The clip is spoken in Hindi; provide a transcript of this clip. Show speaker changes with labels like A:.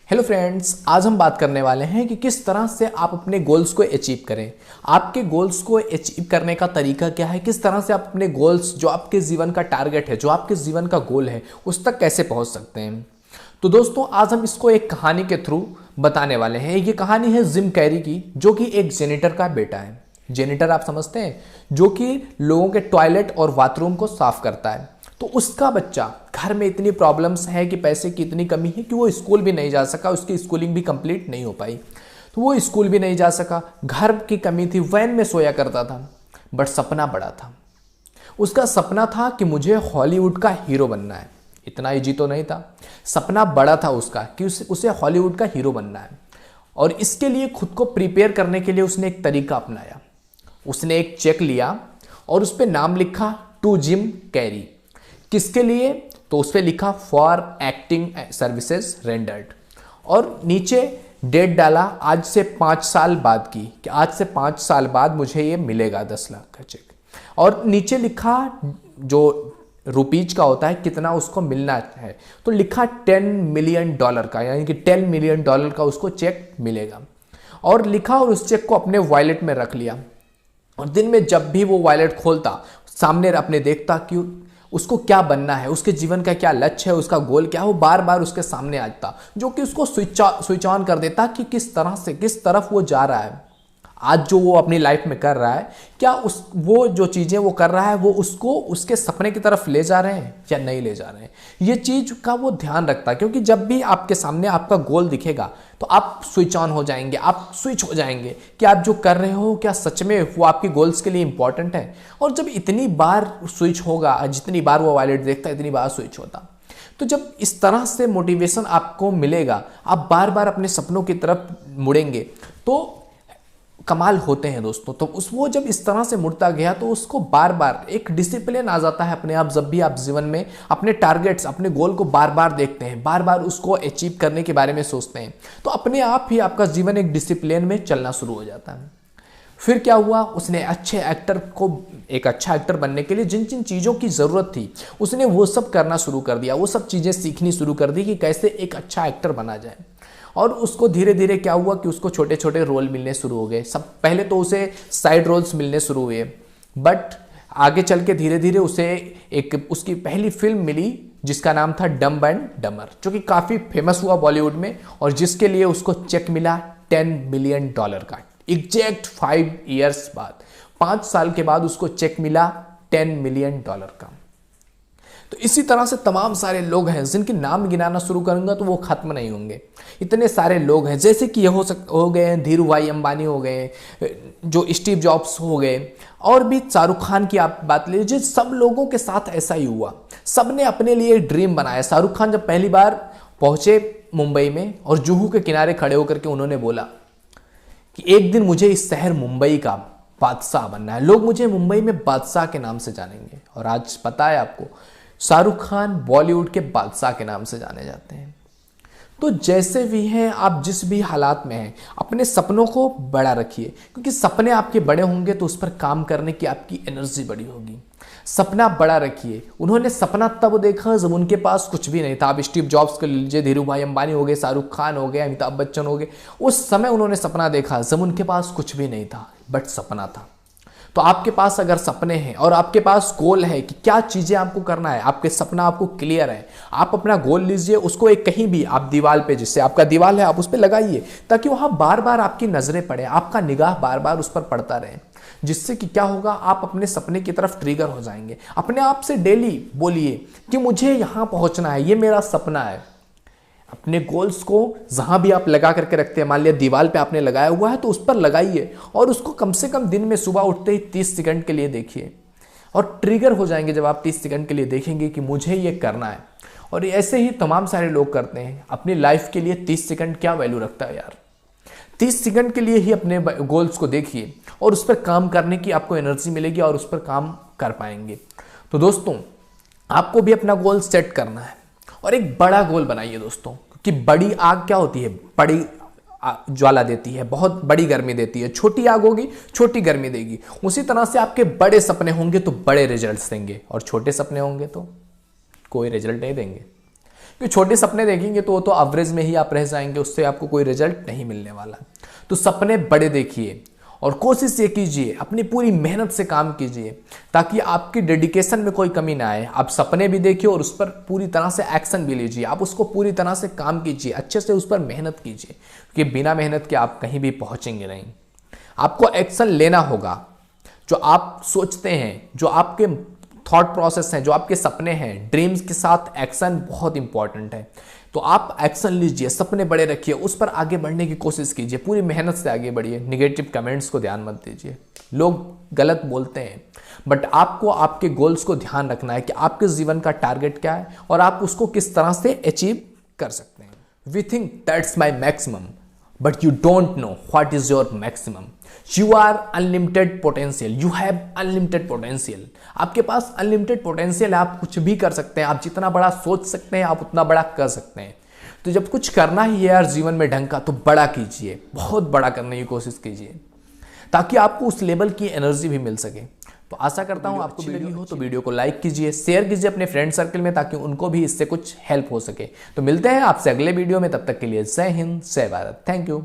A: हेलो फ्रेंड्स, आज हम बात करने वाले हैं कि किस तरह से आप अपने गोल्स को अचीव करें। आपके गोल्स को अचीव करने का तरीका क्या है, किस तरह से आप अपने गोल्स जो आपके जीवन का टारगेट है, जो आपके जीवन का गोल है, उस तक कैसे पहुंच सकते हैं। तो दोस्तों, आज हम इसको एक कहानी के थ्रू बताने वाले हैं। ये कहानी है जिम कैरी की, जो कि एक जेनिटर का बेटा है। जेनिटर आप समझते हैं, जो कि लोगों के टॉयलेट और बाथरूम को साफ करता है। तो उसका बच्चा, घर में इतनी प्रॉब्लम्स है कि पैसे की इतनी कमी है कि वो स्कूल भी नहीं जा सका, उसकी स्कूलिंग भी कंप्लीट नहीं हो पाई। तो वो स्कूल भी नहीं जा सका, घर की कमी थी, वैन में सोया करता था। बट सपना बड़ा था। उसका सपना था कि मुझे हॉलीवुड का हीरो बनना है। इतना ईजी तो नहीं था, सपना बड़ा था उसका कि उसे हॉलीवुड का हीरो बनना है। और इसके लिए खुद को प्रिपेयर करने के लिए उसने एक तरीका अपनाया। उसने एक चेक लिया और उस पर नाम लिखा टू जिम कैरी। किसके लिए? तो उस पर लिखा फॉर एक्टिंग सर्विसेज रेंडर्ड, और नीचे डेट डाला आज से 5 साल बाद की, कि आज से 5 साल बाद मुझे ये मिलेगा 10 लाख का चेक। और नीचे लिखा जो रुपीज का होता है कितना उसको मिलना है, तो लिखा $10 मिलियन का, यानी कि $10 मिलियन का उसको चेक मिलेगा। और लिखा और उस चेक को अपने वॉलेट में रख लिया। और दिन में जब भी वो वॉलेट खोलता, सामने अपने देखता कि उसको क्या बनना है, उसके जीवन का क्या लक्ष्य है, उसका गोल क्या है, वो बार बार उसके सामने आता, जो कि उसको स्विच ऑन कर देता कि किस तरह से, किस तरफ वो जा रहा है। आज जो वो अपनी लाइफ में कर रहा है, क्या वो जो चीज़ें वो कर रहा है वो उसको उसके सपने की तरफ ले जा रहे हैं या नहीं ले जा रहे हैं। ये चीज़ का वो ध्यान रखता है, क्योंकि जब भी आपके सामने आपका गोल दिखेगा तो आप स्विच ऑन हो जाएंगे, आप स्विच हो जाएंगे कि आप जो कर रहे हो क्या सच में वो आपकी गोल्स के लिए इंपॉर्टेंट है। और जब इतनी बार स्विच होगा, जितनी बार वो वॉलेट देखता इतनी बार स्विच होता, तो जब इस तरह से मोटिवेशन आपको मिलेगा, आप बार बार अपने सपनों की तरफ मुड़ेंगे, तो कमाल होते हैं दोस्तों। तो वो जब इस तरह से मुड़ता गया तो उसको बार बार एक डिसिप्लिन आ जाता है अपने आप। जब भी आप जीवन में अपने टारगेट्स, अपने गोल को बार बार देखते हैं, बार बार उसको अचीव करने के बारे में सोचते हैं, तो अपने आप ही आपका जीवन एक डिसिप्लिन में चलना शुरू हो जाता है। फिर क्या हुआ, उसने एक अच्छा एक्टर बनने के लिए जिन जिन चीज़ों की ज़रूरत थी, उसने वो सब करना शुरू कर दिया। वो सब चीज़ें सीखनी शुरू कर दी कि कैसे एक अच्छा एक्टर बना जाए। और उसको धीरे धीरे क्या हुआ कि उसको छोटे छोटे रोल मिलने शुरू हो गए। सब पहले तो उसे साइड रोल्स मिलने शुरू हुए, बट आगे चल के धीरे धीरे उसे एक उसकी पहली फिल्म मिली जिसका नाम था डम्ब एंड डमर, जो कि काफ़ी फेमस हुआ बॉलीवुड में, और जिसके लिए उसको चेक मिला $10 मिलियन का। एग्जैक्ट 5 ईयर्स बाद, 5 साल के बाद उसको चेक मिला $10 मिलियन का। तो इसी तरह से तमाम सारे लोग हैं जिनके नाम गिनाना शुरू करूंगा तो वो खत्म नहीं होंगे। इतने सारे लोग हैं, जैसे कि ये हो गए हैं धीरू भाई अंबानी, हो गए जो स्टीव जॉब्स हो गए, और भी शाहरुख खान की आप बात लीजिए। सब लोगों के साथ ऐसा ही हुआ। सब ने अपने लिए ड्रीम बनाया। शाहरुख खान जब पहली बार पहुंचे मुंबई में और जुहू के किनारे खड़े होकर के उन्होंने बोला कि एक दिन मुझे इस शहर मुंबई का बादशाह बनना है, लोग मुझे मुंबई में बादशाह के नाम से जानेंगे। और आज पता है आपको, शाहरुख खान बॉलीवुड के बादशाह के नाम से जाने जाते हैं। तो जैसे भी हैं आप, जिस भी हालात में हैं, अपने सपनों को बड़ा रखिए, क्योंकि सपने आपके बड़े होंगे तो उस पर काम करने की आपकी एनर्जी बड़ी होगी। सपना बड़ा रखिए। उन्होंने सपना तब देखा जब उनके पास कुछ भी नहीं था। आप स्टीव जॉब्स को लीजिए, धीरू भाई अंबानी हो गए, शाहरुख खान हो गए, अमिताभ बच्चन हो गए। उस समय उन्होंने सपना देखा जब उनके पास कुछ भी नहीं था, बट सपना था। तो आपके पास अगर सपने हैं और आपके पास गोल है कि क्या चीज़ें आपको करना है, आपके सपना आपको क्लियर है, आप अपना गोल लीजिए, उसको एक कहीं भी आप दीवार पे, जिससे आपका दीवार है आप उस पर लगाइए, ताकि वहाँ बार बार आपकी नज़रें पड़े, आपका निगाह बार बार उस पर पड़ता रहे। जिससे कि क्या होगा, आप अपने सपने की तरफ ट्रिगर हो जाएंगे। अपने आप से डेली बोलिए कि मुझे यहाँ पहुँचना है, ये मेरा सपना है। अपने गोल्स को जहां भी आप लगा करके रखते हैं, मान लिया दीवार पे आपने लगाया हुआ है, तो उस पर लगाइए और उसको कम से कम दिन में सुबह उठते ही 30 सेकंड के लिए देखिए। और ट्रिगर हो जाएंगे जब आप 30 सेकंड के लिए देखेंगे कि मुझे ये करना है। और ऐसे ही तमाम सारे लोग करते हैं अपनी लाइफ के लिए। 30 सेकंड क्या वैल्यू रखता है यार। 30 सेकंड के लिए ही अपने गोल्स को देखिए और उस पर काम करने की आपको एनर्जी मिलेगी और उस पर काम कर पाएंगे। तो दोस्तों, आपको भी अपना गोल सेट करना है और एक बड़ा गोल बनाइए दोस्तों, क्योंकि बड़ी आग क्या होती है, बड़ी ज्वाला देती है, बहुत बड़ी गर्मी देती है। छोटी आग होगी, छोटी गर्मी देगी। उसी तरह से आपके बड़े सपने होंगे तो बड़े रिजल्ट्स देंगे, और छोटे सपने होंगे तो कोई रिजल्ट नहीं देंगे। क्योंकि छोटे सपने देखेंगे तो वो तो एवरेज में ही आप रह जाएंगे, उससे आपको कोई रिजल्ट नहीं मिलने वाला। तो सपने बड़े देखिए और कोशिश ये कीजिए, अपनी पूरी मेहनत से काम कीजिए ताकि आपकी डेडिकेशन में कोई कमी ना आए। आप सपने भी देखिए और उस पर पूरी तरह से एक्शन भी लीजिए, आप उसको पूरी तरह से काम कीजिए, अच्छे से उस पर मेहनत कीजिए, क्योंकि बिना मेहनत के आप कहीं भी पहुंचेंगे नहीं। आपको एक्शन लेना होगा। जो आप सोचते हैं, जो आपके थॉट प्रोसेस हैं, जो आपके सपने हैं, ड्रीम्स के साथ एक्शन बहुत इंपॉर्टेंट है। तो आप एक्शन लीजिए, सपने बड़े रखिए, उस पर आगे बढ़ने की कोशिश कीजिए, पूरी मेहनत से आगे बढ़िए। निगेटिव कमेंट्स को ध्यान मत दीजिए, लोग गलत बोलते हैं, बट आपको आपके गोल्स को ध्यान रखना है कि आपके जीवन का टारगेट क्या है और आप उसको किस तरह से अचीव कर सकते हैं। We think that's my maximum, but you don't know what is your maximum. You are unlimited potential. You have unlimited potential. आपके पास unlimited potential है, आप कुछ भी कर सकते हैं, आप जितना बड़ा सोच सकते हैं आप उतना बड़ा कर सकते हैं। तो जब कुछ करना ही है यार जीवन में ढंग का, तो बड़ा कीजिए, बहुत बड़ा करने की कोशिश कीजिए ताकि आपको उस लेवल की एनर्जी भी मिल सके। तो आशा करता हूं आपको वीडियो लगी हो तो वीडियो को लाइक कीजिए, शेयर कीजिए अपने फ्रेंड सर्कल में ताकि उनको भी इससे कुछ हेल्प हो सके। तो मिलते हैं आपसे अगले वीडियो में, तब तक के लिए जय हिंद, जय भारत, थैंक यू।